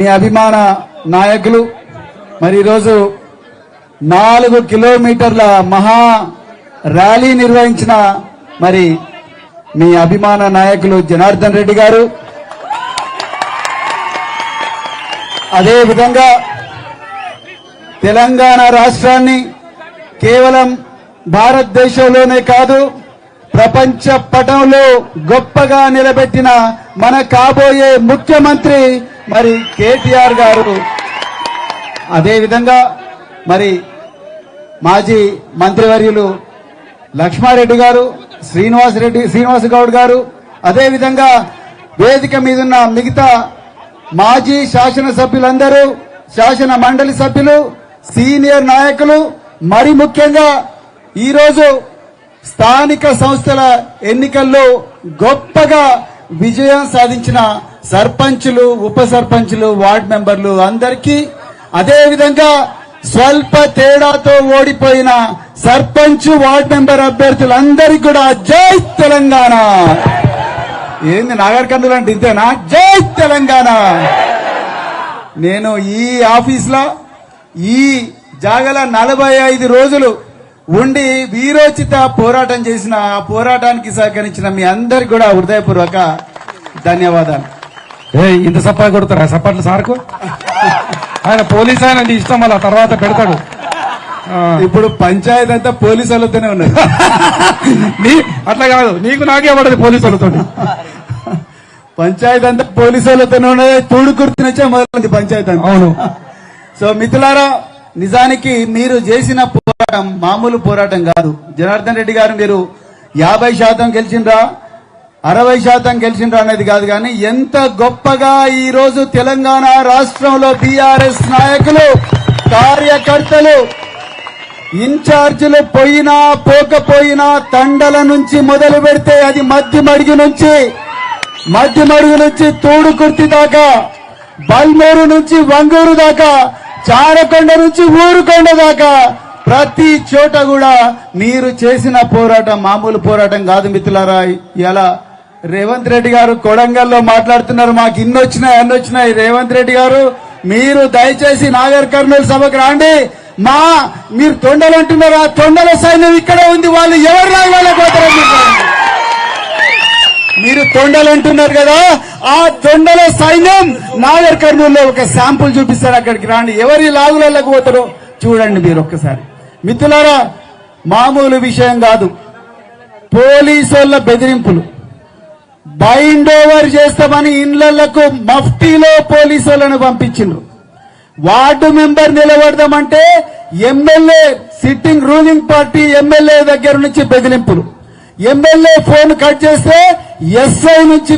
మీ అభిమాన నాయకులు మరి ఈరోజు 4 కిలోమీటర్ల మహా ర్యాలీ నిర్వహించిన మరి మీ అభిమాన నాయకులు జనార్దన్ రెడ్డి గారు, అదే విధంగా తెలంగాణ రాష్ట్రాన్ని కేవలం భారతదేశంలోనే కాదు ప్రపంచ పటంలో గొప్పగా నిలబెట్టిన మన కాబోయే ముఖ్యమంత్రి మరి కేటీఆర్ గారు, అదే విధంగా మరి మాజీ మంత్రివర్యులు లక్ష్మారెడ్డి గారు, శ్రీనివాస్ గౌడ్ గారు, అదే విధంగా వేదిక మీదున్న మిగతా మాజీ శాసనసభ్యులందరూ, శాసన మండలి సభ్యులు, సీనియర్ నాయకులు, మరి ముఖ్యంగా ఈరోజు స్థానిక సంస్థల ఎన్నికల్లో గొప్పగా విజయం సాధించిన సర్పంచులు, ఉప సర్పంచులు, వార్డు మెంబర్లు అందరికీ, అదే విధంగా స్వల్ప తేడాతో ఓడిపోయిన సర్పంచ్, వార్డు మెంబర్ అభ్యర్థులందరికీ కూడా జై తెలంగాణ. ఏంది నాగర్ కర్నూలు అంటే ఇంతేనా? జై తెలంగాణ. నేను ఈ ఆఫీస్లో ఈ జాగల 45 రోజులు ఉండి వీరోచిత పోరాటం చేసిన, ఆ పోరాటానికి సహకరించిన మీ అందరికి కూడా హృదయపూర్వక ధన్యవాదాలు. ఇంత సప్పా కొడతారా సప్పట్లు సార్కు? ఆయన పోలీస్ ఆయన ఇష్టం, మళ్ళా తర్వాత పెడతాడు. ఇప్పుడు పంచాయతీ అంతా పోలీసు వాళ్ళతోనే ఉన్నది. అట్లా కాదు, నీకు నాకే పడదు పోలీసు వాళ్ళతో. పంచాయతీ అంతా పోలీసు వాళ్ళతోనే ఉన్నది. తూడు కుర్తినచ్చే మొదలైంది పంచాయతీ అంతా. అవును. సో మిత్రులారా, నిజానికి మీరు చేసిన పోరాటం మామూలు పోరాటం కాదు. జనార్దన్ రెడ్డి గారు, మీరు 50% గెలిచిండ్రా, 60% గెలిచిండ్రా అనేది కాదు, కానీ ఎంత గొప్పగా ఈ రోజు తెలంగాణ రాష్ట్రంలో బీఆర్ఎస్ నాయకులు, కార్యకర్తలు, ఇన్ఛార్జీలు పోయినా పోకపోయినా తండల నుంచి మొదలు పెడితే అది మధ్య మడుగు నుంచి తూడుకుర్తి దాకా, బల్మూరు నుంచి వంగూరు దాకా, చారకొండ నుంచి ఊరుకొండ దాకా ప్రతి చోట కూడా మీరు చేసిన పోరాటం మామూలు పోరాటం కాదు మిత్రులారా. ఇలా రేవంత్ రెడ్డి గారు కొడంగల్లో మాట్లాడుతున్నారు, మాకు అన్నొచ్చినాయి. రేవంత్ రెడ్డి గారు, మీరు దయచేసి నాగర్ కర్నూలు సభకు రాండి. మీరు తొండలు అంటున్నారు, ఆ తొండల సైన్యం ఇక్కడే ఉంది, వాళ్ళు ఎవరు రాగలేకపోతారు. మీరు తొండలు అంటున్నారు కదా, ఆ తొండల సైన్యం నాగర్ కర్నూలులో ఒక శాంపుల్ చూపిస్తారు, అక్కడికి రాండి. ఎవరి లాగులకు పోతారో చూడండి మీరు ఒక్కసారి. మిత్రులారా, మామూలు విషయం కాదు. పోలీసుల బెదిరింపులు, బైండ్ ఓవర్ చేస్తామని ఇళ్లకు మఫ్టీలో పోలీసులను పంపించిండ్రు. వార్డు మెంబర్ నిలబడదామంటే MLA, sitting ruling party MLA దగ్గర నుంచి బెదిరింపులు, ఎమ్మెల్యే ఫోన్ కట్ చేస్తే ఎస్ఐ నుంచి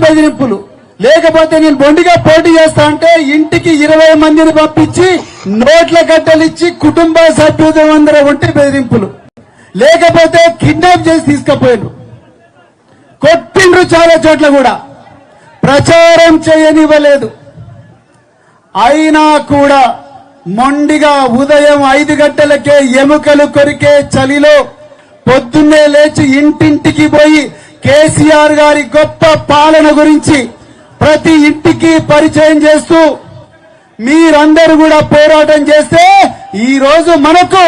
బెదిరింపులు, లేకపోతే నేను బొండిగా పోటీ చేస్తా అంటే ఇంటికి 20 మందిని పంపించి నోట్ల గడ్డలిచ్చి కుటుంబ సభ్యులందరూ ఉంటే బెదిరింపులు, లేకపోతే కిడ్నాప్ చేసి తీసుకుపోయారు, కొట్టిండ్రు. చాలా చోట్ల కూడా ప్రచారం చేయనివ్వలేదు. అయినా కూడా మొండిగా ఉదయం 5 గంటలకే ఎముకలు కొరికే చలిలో పొద్దున్నే లేచి ఇంటింటికి పోయి కేసీఆర్ గారి గొప్ప పాలన గురించి ప్రతి ఇంటికి పరిచయం చేస్తూ మీరందరూ కూడా పోరాటం చేస్తే ఈ రోజు మనకు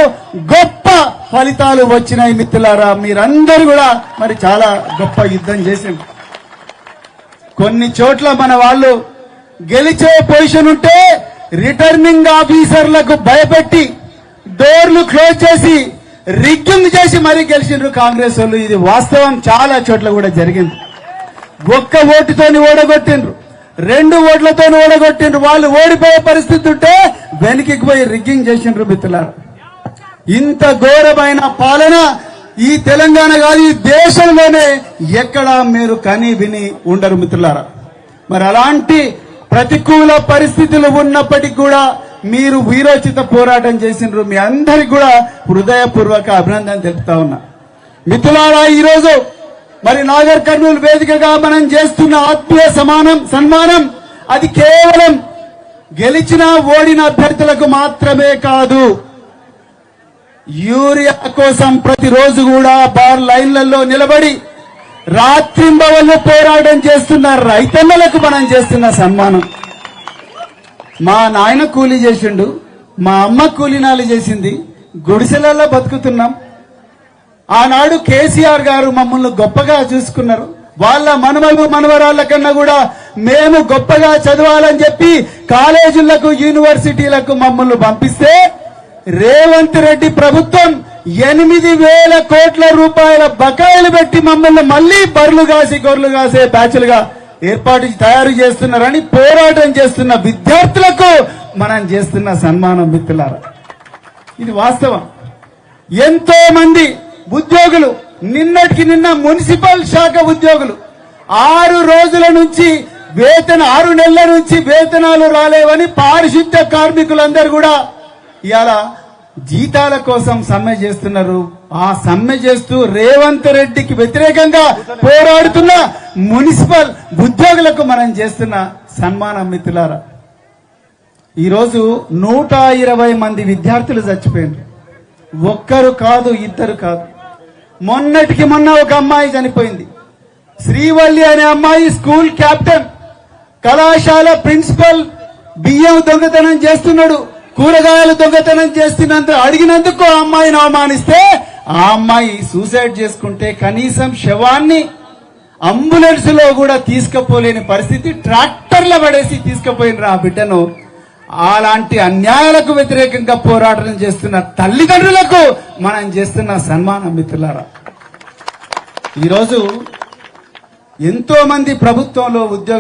గొప్ప ఫలితాలు వచ్చినాయి మిత్రులారా. మీరందరూ కూడా మరి చాలా గొప్ప యుద్ధం చేసిండ్రు. కొన్ని చోట్ల మన వాళ్ళు గెలిచే పొజిషన్ ఉంటే రిటర్నింగ్ ఆఫీసర్లకు భయపెట్టి డోర్లు క్లోజ్ చేసి రిగ్గింగ్ చేసి మరీ గెలిచిండ్రు కాంగ్రెస్ వాళ్ళు. ఇది వాస్తవం, చాలా చోట్ల కూడా జరిగింది. ఒక్క ఓటుతోని ఓడగొట్టిండ్రు, 2 ఓట్లతోని ఓడగొట్టిండ్రు. వాళ్ళు ఓడిపోయే పరిస్థితి ఉంటే వెనక్కి పోయి రిగ్గింగ్ చేసిండ్రు మిత్రులారా. ఇంత ఘోరమైన పాలన ఈ తెలంగాణ కాదు, ఈ దేశంలోనే ఎక్కడా మీరు కని విని ఉండరు మిత్రులారా. మరి అలాంటి ప్రతికూల పరిస్థితులు ఉన్నప్పటికీ కూడా మీరు వీరోచిత పోరాటం చేసినారు. మీ అందరికి కూడా హృదయపూర్వక అభినందన తెలుపుతా ఉన్నా. మిత్రులారా, ఈరోజు మరి నాగర్ కర్నూలు వేదికగా మనం చేస్తున్న ఆత్మీయ సన్మానం అది కేవలం గెలిచిన ఓడిన అభ్యర్థులకు మాత్రమే కాదు, యూరియా కోసం ప్రతిరోజు కూడా బార్ లైన్లలో నిలబడి రాత్రింబవళ్ళు పోరాటం చేస్తున్న రైతన్నలకు మనం చేస్తున్న సన్మానం. మా నాయన కూలీ చేసిండు, మా అమ్మ కూలీనాలు చేసింది, గుడిసెలలో బతుకుతున్నాం. ఆనాడు కేసీఆర్ గారు మమ్మల్ని గొప్పగా చూసుకున్నారు. వాళ్ళ మనవలు మనవరాళ్ల కన్నా కూడా మేము గొప్పగా చదవాలని చెప్పి కాలేజీలకు యూనివర్సిటీలకు మమ్మల్ని పంపిస్తే రేవంత్ రెడ్డి ప్రభుత్వం 8,000 కోట్ల రూపాయల బకాయిలు పెట్టి మమ్మల్ని మళ్లీ బర్లు కాసి గొర్రెలు కాసే బ్యాచ్లుగా తయారు చేస్తున్నారని పోరాటం చేస్తున్న విద్యార్థులకు మనం చేస్తున్న సన్మానం మిత్రులారా. ఇది వాస్తవం. ఎంతో మంది ఉద్యోగులు నిన్నటికి నిన్న మున్సిపల్ శాఖ ఉద్యోగులు 6 రోజుల నుంచి 6 నెలల నుంచి వేతనాలు రాలేవని పారిశుద్ధ్య కార్మికులందరూ కూడా ఇవాళ జీతాల కోసం సమ్మె చేస్తున్నారు. ఆ సమ్మె చేస్తూ రేవంత్ రెడ్డికి వ్యతిరేకంగా పోరాడుతున్న మున్సిపల్ ఉద్యోగులకు మనం చేస్తున్న సన్మానం మిత్రులారా. ఈరోజు 120 మంది విద్యార్థులు చచ్చిపోయారు. ఒక్కరు కాదు, ఇద్దరు కాదు. మొన్నటికి మొన్న ఒక అమ్మాయి చనిపోయింది. శ్రీవల్లి అనే అమ్మాయి స్కూల్ కెప్టెన్, కళాశాల ప్రిన్సిపల్ బియ్యం దొంగతనం చేస్తున్నాడు, కూరగాయలు దొంగతనం చేస్తున్నందుకు అడిగినందుకు ఆ అమ్మాయిని అవమానిస్తే ఆ అమ్మాయి సూసైడ్ చేసుకుంటే కనీసం శవాన్ని అంబులెన్స్ లో కూడా తీసుకుపోలేని పరిస్థితి, ట్రాక్టర్ల పడేసి తీసుకుపోయినరు ఆ బిడ్డను. అలాంటి అన్యాయాలకు వ్యతిరేకంగా పోరాటం చేస్తున్న తల్లిదండ్రులకు మనం చేస్తున్న సన్మానం మిత్రులారా. ఈరోజు ఎంతో మంది ప్రభుత్వంలో ఉద్యోగ